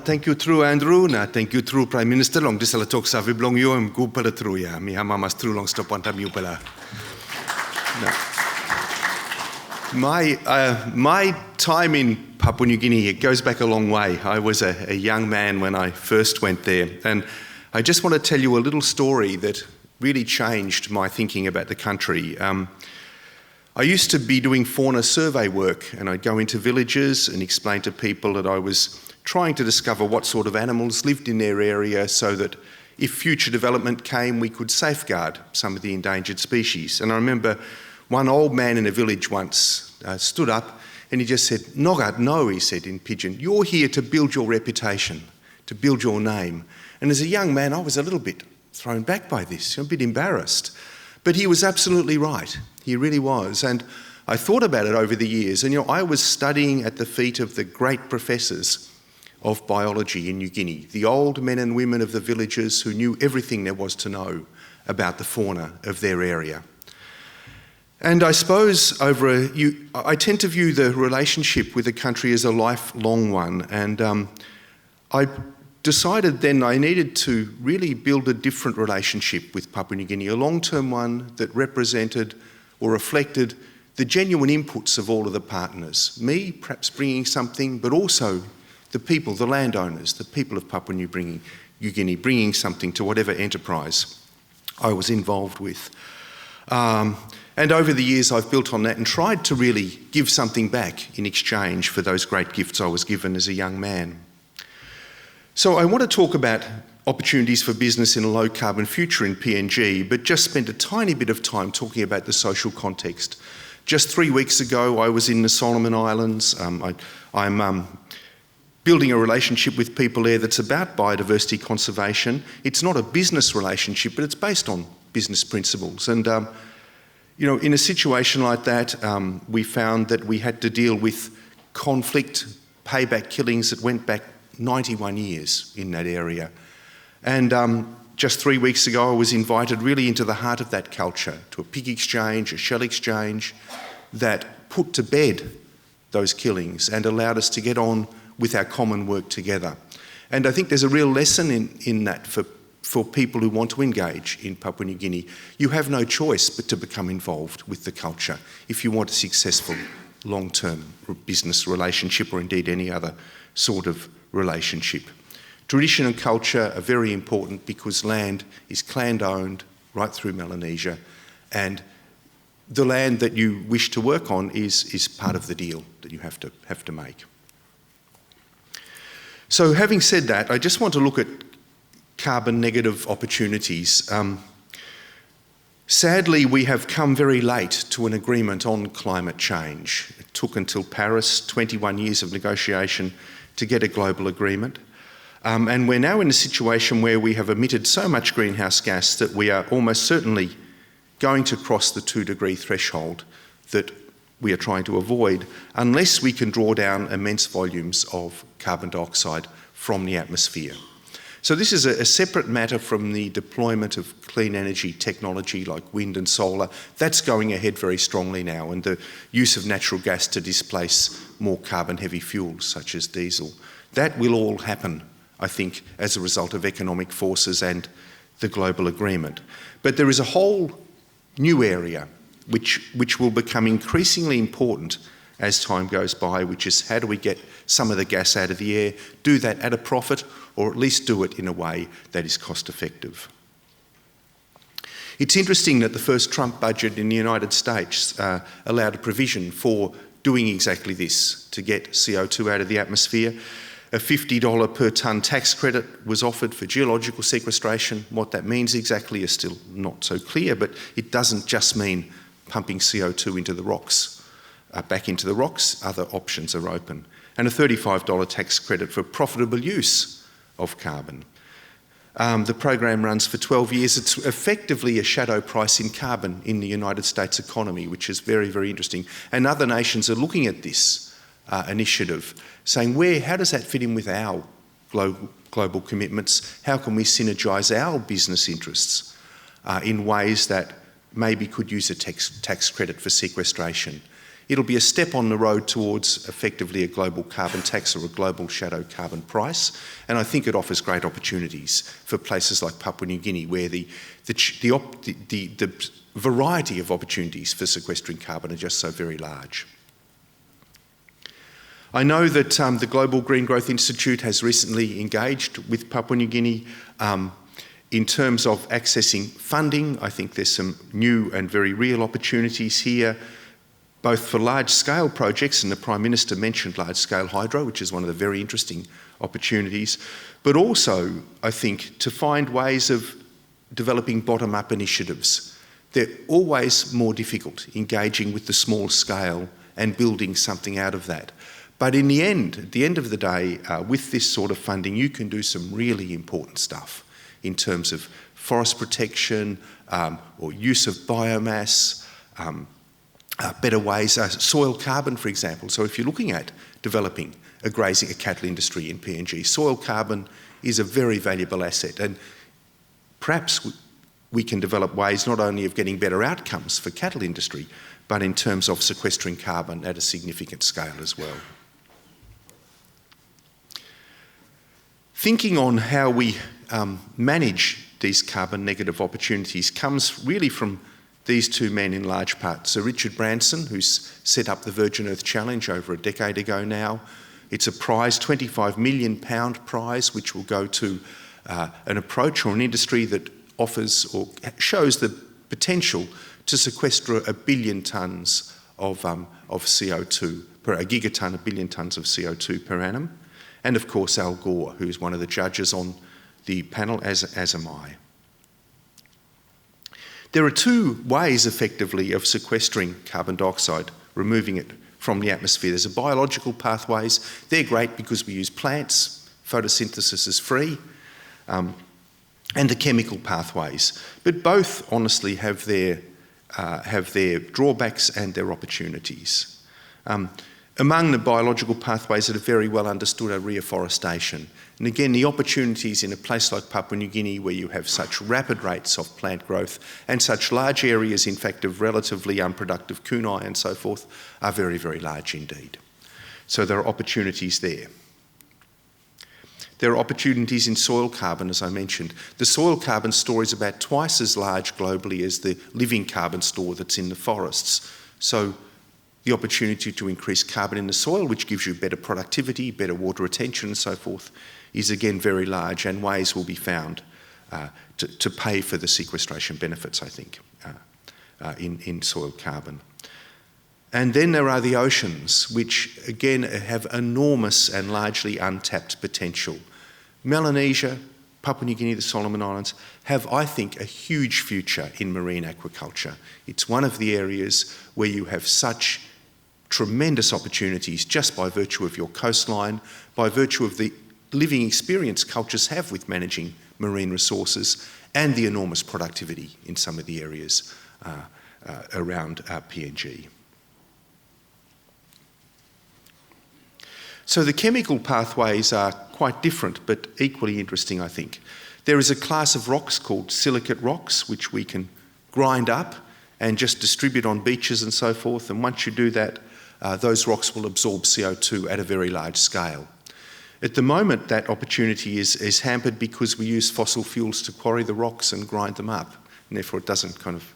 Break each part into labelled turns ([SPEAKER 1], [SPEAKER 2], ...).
[SPEAKER 1] thank you through Andrew, na thank you through Prime Minister long disala talk sa viblong yo am go pala through ya mi hamamas through long stop one time you pala. My time in Papua New Guinea, it goes back a long way. I was a young man when I first went there, and I just want to tell you a little story that really changed my thinking about the country. I used to be doing fauna survey work, and I'd go into villages and explain to people that I was trying to discover what sort of animals lived in their area so that if future development came, we could safeguard some of the endangered species. And I remember one old man in a village once stood up and he just said, "Nogat, no," he said in Pidgin, "you're here to build your reputation, to build your name." And as a young man, I was a little bit thrown back by this, a bit embarrassed. But he was absolutely right. He really was. And I thought about it over the years. And, I was studying at the feet of the great professors of biology in New Guinea, the old men and women of the villages who knew everything there was to know about the fauna of their area. And I suppose I tend to view the relationship with the country as a lifelong one. And I decided then I needed to really build a different relationship with Papua New Guinea, a long-term one that represented or reflected the genuine inputs of all of the partners. Me, perhaps bringing something, but also the people, the landowners, the people of Papua New Guinea, bringing something to whatever enterprise I was involved with. And over the years I've built on that and tried to really give something back in exchange for those great gifts I was given as a young man. So I want to talk about opportunities for business in a low carbon future in PNG, but just spend a tiny bit of time talking about the social context. Just 3 weeks ago, I was in the Solomon Islands. I'm building a relationship with people there that's about biodiversity conservation. It's not a business relationship, but it's based on business principles. And, in a situation like that, we found that we had to deal with conflict, payback killings that went back 91 years in that area. And just 3 weeks ago, I was invited really into the heart of that culture, to a pig exchange, a shell exchange, that put to bed those killings and allowed us to get on with our common work together. And I think there's a real lesson in that for people who want to engage in Papua New Guinea. You have no choice but to become involved with the culture if you want a successful long-term business relationship or indeed any other sort of relationship. Tradition and culture are very important because land is clan-owned right through Melanesia, and the land that you wish to work on is part of the deal that you have to make. So having said that, I just want to look at carbon negative opportunities. Sadly, we have come very late to an agreement on climate change. It took until Paris, 21 years of negotiation to get a global agreement. And we're now in a situation where we have emitted so much greenhouse gas that we are almost certainly going to cross the 2-degree threshold that we are trying to avoid unless we can draw down immense volumes of carbon dioxide from the atmosphere. So this is a separate matter from the deployment of clean energy technology like wind and solar. That's going ahead very strongly now, and the use of natural gas to displace more carbon-heavy fuels such as diesel. That will all happen, I think, as a result of economic forces and the global agreement. But there is a whole new area which will become increasingly important as time goes by, which is how do we get some of the gas out of the air, do that at a profit, or at least do it in a way that is cost effective. It's interesting that the first Trump budget in the United States allowed a provision for doing exactly this, to get CO2 out of the atmosphere. A $50 per tonne tax credit was offered for geological sequestration. What that means exactly is still not so clear, but it doesn't just mean pumping CO2 into the rocks, back into the rocks. Other options are open. And a $35 tax credit for profitable use of carbon. The program runs for 12 years. It's effectively a shadow price in carbon in the United States economy, which is very, very interesting. And other nations are looking at this initiative, saying, how does that fit in with our global commitments? How can we synergise our business interests in ways that maybe could use a tax credit for sequestration It'll be a step on the road towards effectively a global carbon tax or a global shadow carbon price, and I think it offers great opportunities for places like Papua New Guinea, where the variety of opportunities for sequestering carbon are just so very large. I know that the Global Green Growth Institute has recently engaged with Papua New Guinea in terms of accessing funding. I think there's some new and very real opportunities here, both for large-scale projects, and the Prime Minister mentioned large-scale hydro, which is one of the very interesting opportunities, but also, I think, to find ways of developing bottom-up initiatives. They're always more difficult, engaging with the small scale and building something out of that. But in the end, at the end of the day, with this sort of funding, you can do some really important stuff in terms of forest protection or use of biomass, better ways, soil carbon, for example. So if you're looking at developing a cattle industry in PNG, soil carbon is a very valuable asset. And perhaps we can develop ways not only of getting better outcomes for cattle industry, but in terms of sequestering carbon at a significant scale as well. Thinking on how we manage these carbon negative opportunities comes really from these two men in large part. So Richard Branson, who's set up the Virgin Earth Challenge over a decade ago now. It's a prize, £25 million prize, which will go to an approach or an industry that offers or shows the potential to sequester 1 billion tonnes of CO2, a gigatonne, 1 billion tonnes of CO2 per annum. And of course Al Gore, who's one of the judges on the panel, as am I. There are two ways, effectively, of sequestering carbon dioxide, removing it from the atmosphere. There's biological pathways. They're great because we use plants. Photosynthesis is free. And the chemical pathways. But both, honestly, have their drawbacks and their opportunities. Among the biological pathways that are very well understood are reforestation. And again, the opportunities in a place like Papua New Guinea, where you have such rapid rates of plant growth and such large areas, in fact, of relatively unproductive kunai and so forth, are very, very large indeed. So there are opportunities there. There are opportunities in soil carbon, as I mentioned. The soil carbon store is about twice as large globally as the living carbon store that's in the forests. So the opportunity to increase carbon in the soil, which gives you better productivity, better water retention and so forth, is again very large, and ways will be found to pay for the sequestration benefits, I think, in soil carbon. And then there are the oceans, which again have enormous and largely untapped potential. Melanesia, Papua New Guinea, the Solomon Islands, have, I think, a huge future in marine aquaculture. It's one of the areas where you have such tremendous opportunities just by virtue of your coastline, by virtue of the living experience cultures have with managing marine resources, and the enormous productivity in some of the areas around PNG. So the chemical pathways are quite different, but equally interesting, I think. There is a class of rocks called silicate rocks, which we can grind up and just distribute on beaches and so forth. And once you do that, those rocks will absorb CO2 at a very large scale. At the moment, that opportunity is hampered because we use fossil fuels to quarry the rocks and grind them up. And therefore, it doesn't kind of,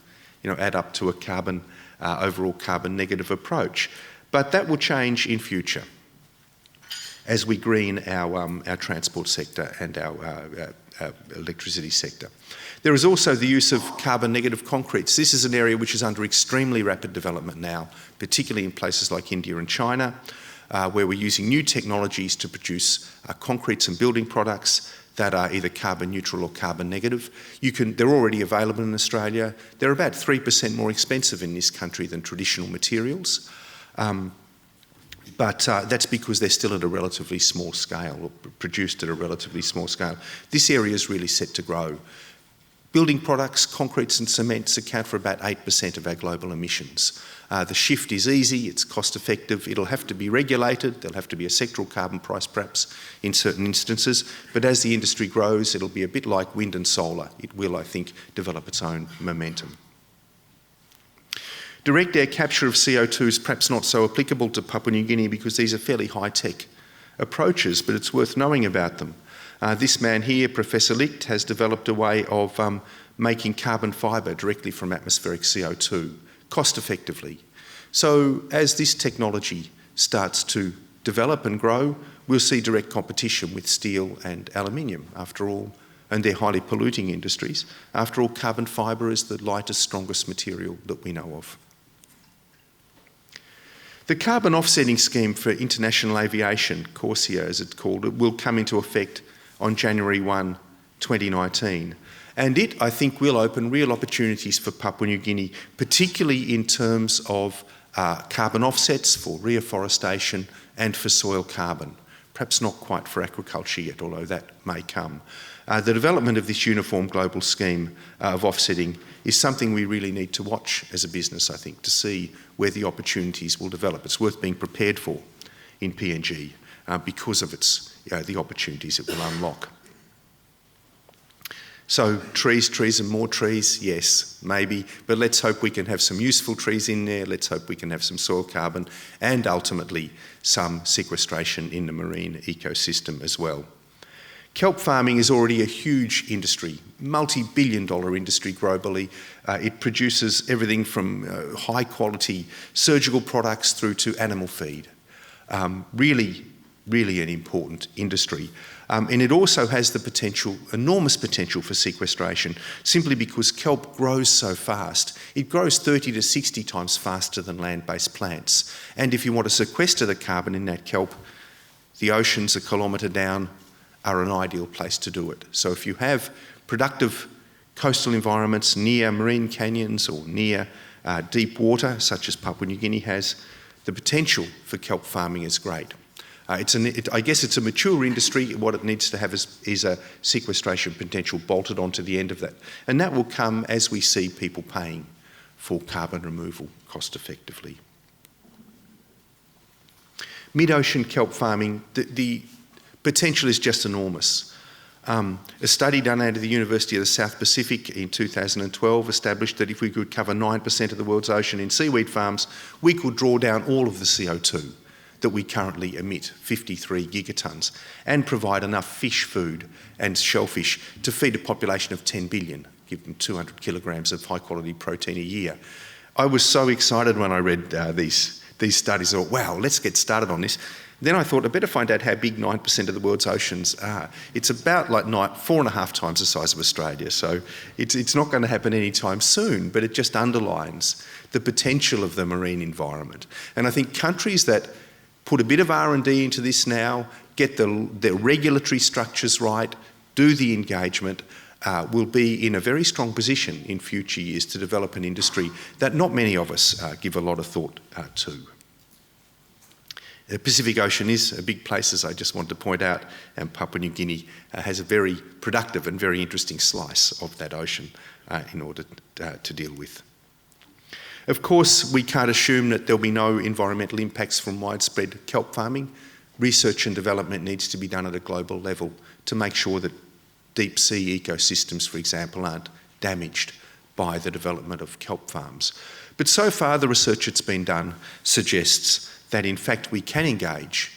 [SPEAKER 1] add up to a overall carbon negative approach. But that will change in future as we green our transport sector and our electricity sector. There is also the use of carbon negative concretes. This is an area which is under extremely rapid development now, particularly in places like India and China, where we're using new technologies to produce concretes and building products that are either carbon neutral or carbon negative. They're already available in Australia. They're about 3% more expensive in this country than traditional materials. But that's because they're still at a relatively small scale, or produced at a relatively small scale. This area is really set to grow. Building products, concretes and cements account for about 8% of our global emissions. The shift is easy, it's cost effective, it'll have to be regulated, there'll have to be a sectoral carbon price perhaps in certain instances, but as the industry grows, it'll be a bit like wind and solar. It will, I think, develop its own momentum. Direct air capture of CO2 is perhaps not so applicable to Papua New Guinea because these are fairly high-tech approaches, but it's worth knowing about them. This man here, Professor Licht, has developed a way of making carbon fibre directly from atmospheric CO2, cost-effectively. So as this technology starts to develop and grow, we'll see direct competition with steel and aluminium, after all, and they're highly polluting industries. After all, carbon fibre is the lightest, strongest material that we know of. The carbon offsetting scheme for international aviation, CORSIA as it's called, will come into effect on January 1, 2019. And it, I think, will open real opportunities for Papua New Guinea, particularly in terms of carbon offsets for reforestation and for soil carbon. Perhaps not quite for agriculture yet, although that may come. The development of this uniform global scheme of offsetting is something we really need to watch as a business, I think, to see where the opportunities will develop. It's worth being prepared for in PNG because of the opportunities it will unlock. So trees and more trees, yes, maybe, but let's hope we can have some useful trees in there, let's hope we can have some soil carbon and ultimately some sequestration in the marine ecosystem as well. Kelp farming is already a huge industry, multi-billion-dollar industry globally. It produces everything from high-quality surgical products through to animal feed. Really an important industry. And it also has the potential, enormous potential for sequestration, simply because kelp grows so fast. It grows 30 to 60 times faster than land-based plants. And if you want to sequester the carbon in that kelp, the oceans a kilometre down are an ideal place to do it. So if you have productive coastal environments near marine canyons or near deep water, such as Papua New Guinea has, the potential for kelp farming is great. I guess it's a mature industry. What it needs to have is a sequestration potential bolted onto the end of that. And that will come as we see people paying for carbon removal cost effectively. Mid-ocean kelp farming, the potential is just enormous. A study done out of the University of the South Pacific in 2012 established that if we could cover 9% of the world's ocean in seaweed farms, we could draw down all of the CO2 that we currently emit, 53 gigatons, and provide enough fish food and shellfish to feed a population of 10 billion, give them 200 kilograms of high-quality protein a year. I was so excited when I read these studies. I thought, wow, let's get started on this. Then I thought, I better find out how big 9% of the world's oceans are. It's about like 4.5 times the size of Australia, so it's not going to happen anytime soon, but it just underlines the potential of the marine environment. And I think countries that put a bit of R&D into this now, get the regulatory structures right, do the engagement, will be in a very strong position in future years to develop an industry that not many of us give a lot of thought to. The Pacific Ocean is a big place, as I just want to point out, and Papua New Guinea has a very productive and very interesting slice of that ocean in order to deal with. Of course, we can't assume that there'll be no environmental impacts from widespread kelp farming. Research and development needs to be done at a global level to make sure that deep sea ecosystems, for example, aren't damaged by the development of kelp farms. But so far, the research that's been done suggests that in fact we can engage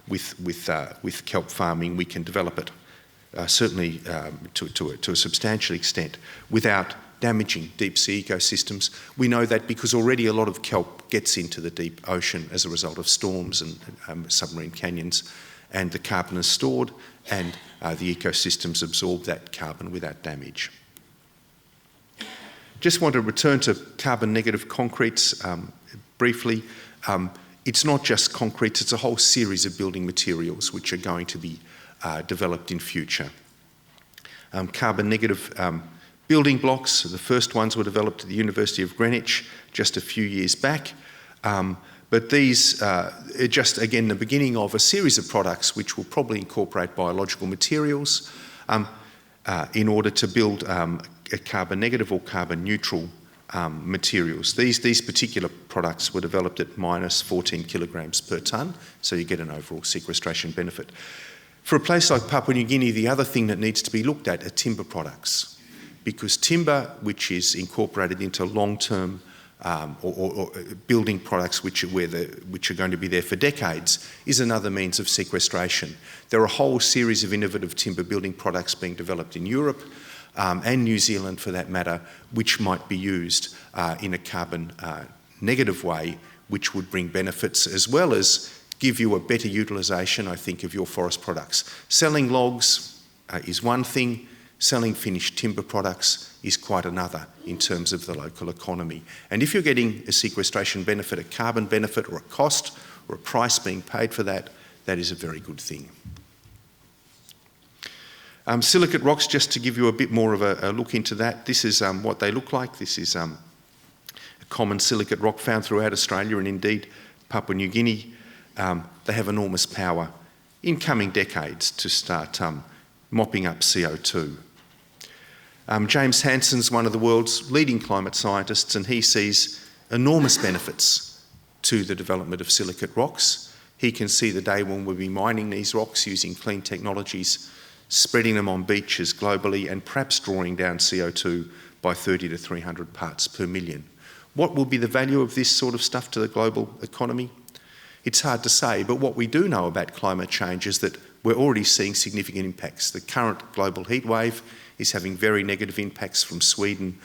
[SPEAKER 1] with kelp farming. We can develop it certainly to a substantial extent without damaging deep sea ecosystems. We know that because already a lot of kelp gets into the deep ocean as a result of storms and submarine canyons, and the carbon is stored and the ecosystems absorb that carbon without damage. Just want to return to carbon negative concretes briefly. It's not just concrete, it's a whole series of building materials which are going to be developed in future. Carbon negative building blocks, the first ones were developed at the University of Greenwich just a few years back. But these are just, again, the beginning of a series of products which will probably incorporate biological materials in order to build a carbon negative or carbon neutral materials. These particular products were developed at minus 14 kilograms per tonne, so you get an overall sequestration benefit. For a place like Papua New Guinea, the other thing that needs to be looked at are timber products, because timber, which is incorporated into long-term or building products which are going to be there for decades, is another means of sequestration. There are a whole series of innovative timber building products being developed in Europe and New Zealand for that matter, which might be used in a carbon negative way, which would bring benefits as well as give you a better utilisation, I think, of your forest products. Selling logs is one thing, selling finished timber products is quite another in terms of the local economy. And if you're getting a sequestration benefit, a carbon benefit or a cost or a price being paid for that, that is a very good thing. Silicate rocks, just to give you a bit more of a look into that, this is what they look like. This is a common silicate rock found throughout Australia and indeed Papua New Guinea. They have enormous power in coming decades to start mopping up CO2. James Hansen's one of the world's leading climate scientists, and he sees enormous benefits to the development of silicate rocks. He can see the day when we'll be mining these rocks using clean technologies, spreading them on beaches globally and perhaps drawing down CO2 by 30 to 300 parts per million. What will be the value of this sort of stuff to the global economy? It's hard to say, but what we do know about climate change is that we're already seeing significant impacts. The current global heat wave is having very negative impacts from Sweden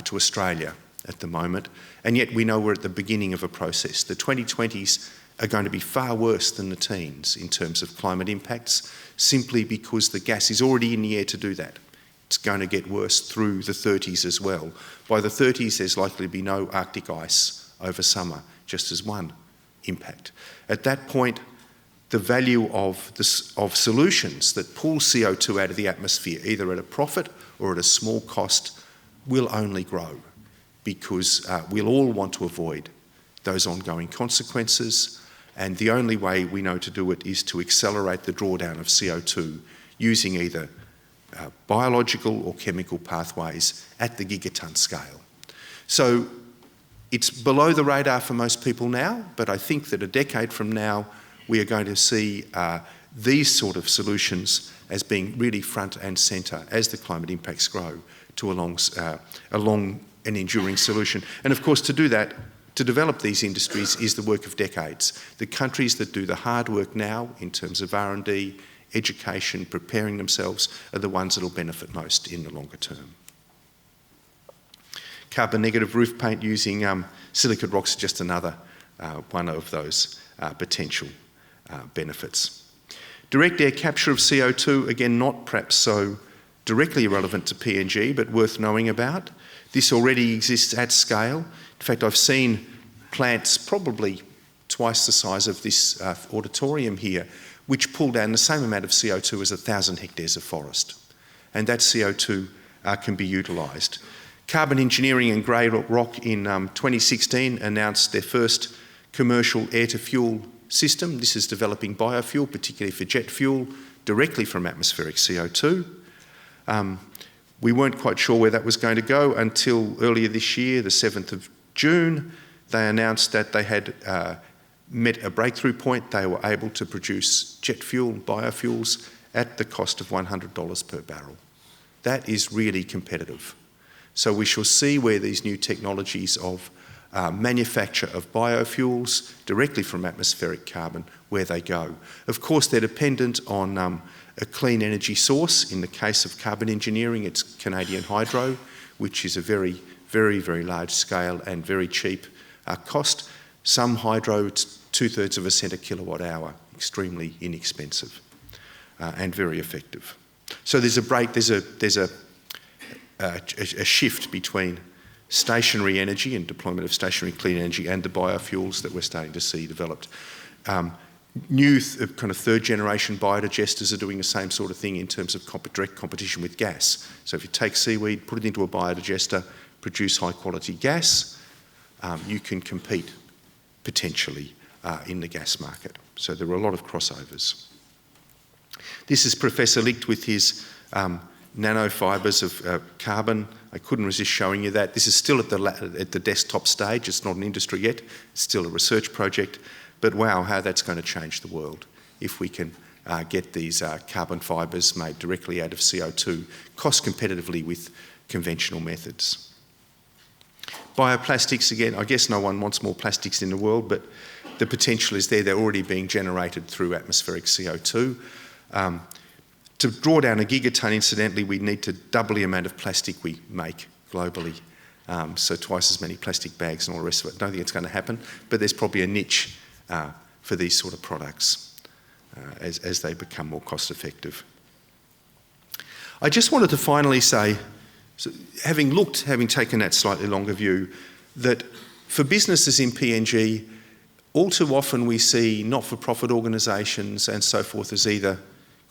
[SPEAKER 1] to Australia at the moment, and yet we know we're at the beginning of a process. The 2020s are going to be far worse than the teens in terms of climate impacts, simply because the gas is already in the air to do that. It's going to get worse through the 30s as well. By the 30s, there's likely to be no Arctic ice over summer, just as one impact. At that point, the value of solutions that pull CO2 out of the atmosphere, either at a profit or at a small cost, will only grow, because we'll all want to avoid those ongoing consequences, and the only way we know to do it is to accelerate the drawdown of CO2 using either biological or chemical pathways at the gigaton scale. So it's below the radar for most people now, but I think that a decade from now we are going to see these sort of solutions as being really front and centre as the climate impacts grow to a long and enduring solution. And of course, to do that, to develop these industries is the work of decades. The countries that do the hard work now in terms of R&D, education, preparing themselves, are the ones that will benefit most in the longer term. Carbon negative roof paint using silicate rocks is just another one of those potential benefits. Direct air capture of CO2, again, not perhaps so directly relevant to PNG, but worth knowing about. This already exists at scale. In fact, I've seen plants probably twice the size of this auditorium here, which pull down the same amount of CO2 as 1,000 hectares of forest. And that CO2 can be utilised. Carbon Engineering and Grey Rock in 2016 announced their first commercial air-to-fuel system. This is developing biofuel, particularly for jet fuel, directly from atmospheric CO2. We weren't quite sure where that was going to go until earlier this year, the 7th of June. They announced that they had met a breakthrough point. They were able to produce jet fuel, biofuels, at the cost of $100 per barrel. That is really competitive. So we shall see where these new technologies of manufacture of biofuels directly from atmospheric carbon, where they go. Of course, they're dependent on a clean energy source. In the case of Carbon Engineering, it's Canadian hydro, which is a very, very, very large scale and very cheap cost. Some hydro, it's 2/3 of a cent a kilowatt hour, extremely inexpensive and very effective. So there's a shift between stationary energy and deployment of stationary clean energy and the biofuels that we're starting to see developed. New kind of third generation biodigesters are doing the same sort of thing in terms of direct competition with gas. So if you take seaweed, put it into a biodigester, produce high quality gas, you can compete potentially in the gas market. So there are a lot of crossovers. This is Professor Licht with his nanofibers of carbon. I couldn't resist showing you that. This is still at the desktop stage. It's not an industry yet. It's still a research project. But wow, how that's going to change the world if we can get these carbon fibres made directly out of CO2 cost competitively with conventional methods. Bioplastics, again, I guess no one wants more plastics in the world, but the potential is there. They're already being generated through atmospheric CO2. To draw down a gigatonne, incidentally, we need to double the amount of plastic we make globally. So twice as many plastic bags and all the rest of it. I don't think it's going to happen, but there's probably a niche for these sort of products as they become more cost effective. I just wanted to finally say, so having taken that slightly longer view, that for businesses in PNG, all too often we see not-for-profit organisations and so forth as either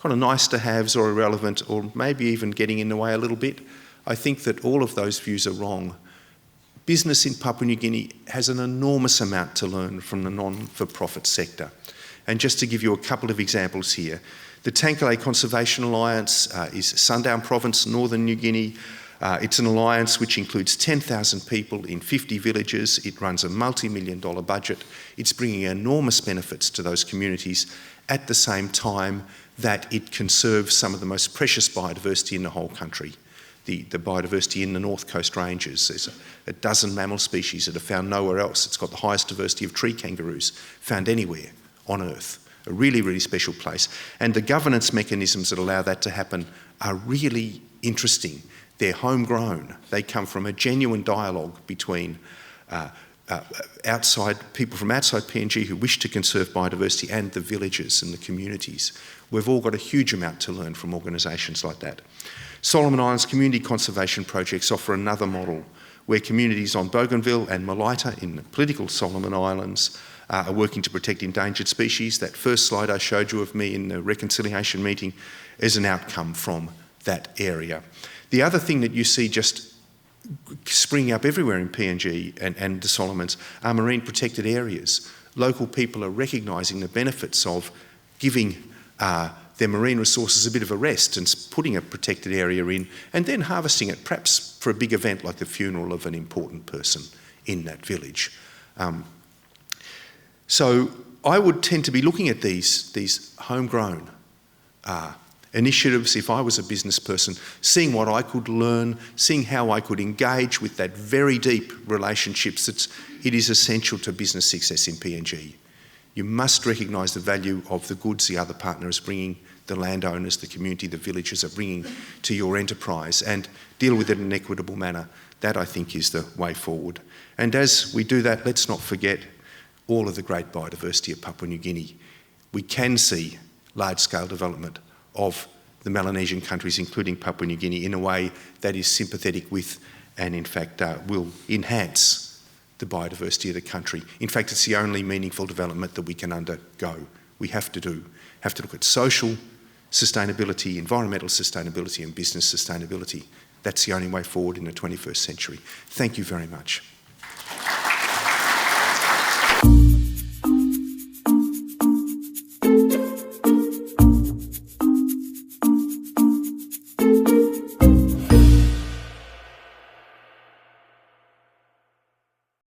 [SPEAKER 1] kind of nice to haves or irrelevant, or maybe even getting in the way a little bit. I think that all of those views are wrong. Business in Papua New Guinea has an enormous amount to learn from the non-for-profit sector. And just to give you a couple of examples here, the Tangkale Conservation Alliance is Sundown Province, Northern New Guinea. It's an alliance which includes 10,000 people in 50 villages. It runs a multi-million-dollar budget. It's bringing enormous benefits to those communities at the same time that it conserves some of the most precious biodiversity in the whole country. The biodiversity in the North Coast Ranges. There's a dozen mammal species that are found nowhere else. It's got the highest diversity of tree kangaroos found anywhere on Earth. A really, really special place. And the governance mechanisms that allow that to happen are really interesting. They're homegrown. They come from a genuine dialogue between people from outside PNG who wish to conserve biodiversity and the villages and the communities. We've all got a huge amount to learn from organisations like that. Solomon Islands community conservation projects offer another model where communities on Bougainville and Malaita in the political Solomon Islands are working to protect endangered species. That first slide I showed you of me in the reconciliation meeting is an outcome from that area. The other thing that you see just springing up everywhere in PNG and the Solomons are marine protected areas. Local people are recognising the benefits of giving their marine resources a bit of a rest and putting a protected area in and then harvesting it, perhaps for a big event like the funeral of an important person in that village. So I would tend to be looking at these homegrown initiatives, if I was a business person, seeing what I could learn, seeing how I could engage with that very deep relationships it is essential to business success in PNG. You must recognise the value of the goods the other partner is bringing, the landowners, the community, the villagers are bringing to your enterprise and deal with it in an equitable manner. That, I think, is the way forward. And as we do that, let's not forget all of the great biodiversity of Papua New Guinea. We can see large-scale development of the Melanesian countries, including Papua New Guinea, in a way that is sympathetic with and, in fact, will enhance the biodiversity of the country. In fact, it's the only meaningful development that we can undergo. We have to look at social sustainability, environmental sustainability and business sustainability. That's the only way forward in the 21st century. Thank you very much.